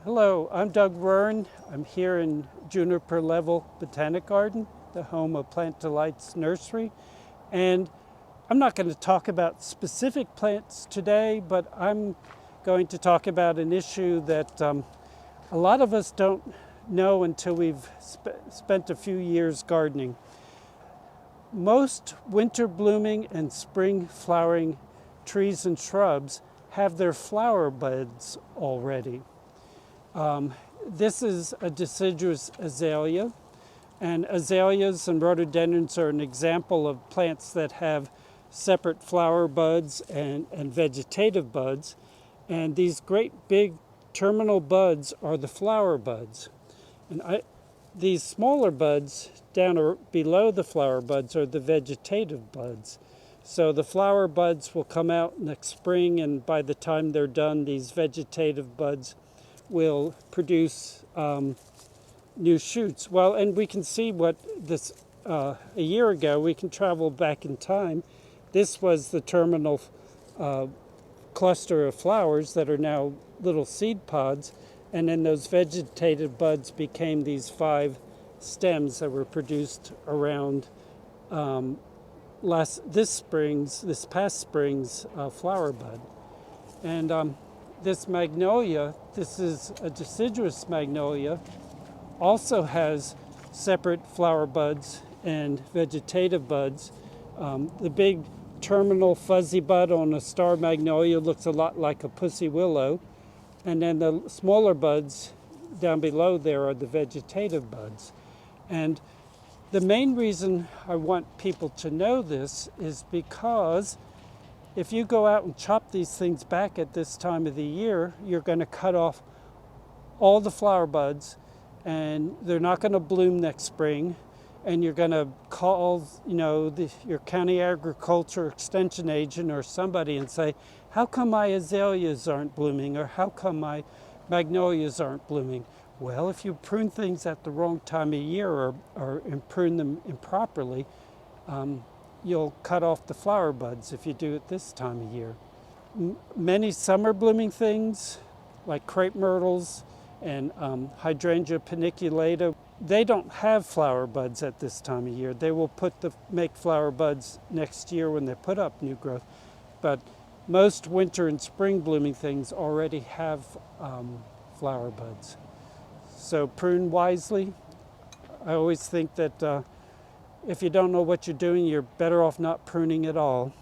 Hello, I'm Doug Rern. I'm here in Juniper Level Botanic Garden, the home of Plant Delights Nursery. And I'm not going to talk about specific plants today, but I'm going to talk about an issue that a lot of us don't know until we've spent a few years gardening. Most winter blooming and spring flowering trees and shrubs have their flower buds already. This is a deciduous azalea, and azaleas and rhododendrons are an example of plants that have separate flower buds and vegetative buds, and these great big terminal buds are the flower buds. And these smaller buds down below the flower buds are the vegetative buds. So the flower buds will come out next spring, and by the time they're done, these vegetative buds will produce new shoots. Well, and we can see what this, a year ago, we can travel back in time. This was the terminal cluster of flowers that are now little seed pods, and then those vegetative buds became these 5 stems that were produced around this past spring's flower bud. And this magnolia, this is a deciduous magnolia, also has separate flower buds and vegetative buds. The big terminal fuzzy bud on a star magnolia looks a lot like a pussy willow, and then the smaller buds down below there are the vegetative buds. And the main reason I want people to know this is because if you go out and chop these things back at this time of the year, you're going to cut off all the flower buds, and they're not going to bloom next spring. And you're going to call, your county agriculture extension agent or somebody and say, "How come my azaleas aren't blooming?" or "How come my magnolias aren't blooming?" Well, if you prune things at the wrong time of year or prune them improperly, you'll cut off the flower buds if you do it this time of year. Many summer blooming things like crepe myrtles and hydrangea paniculata, they don't have flower buds at this time of year. They will make flower buds next year when they put up new growth. But most winter and spring blooming things already have flower buds. So prune wisely. I always think that if you don't know what you're doing, you're better off not pruning at all.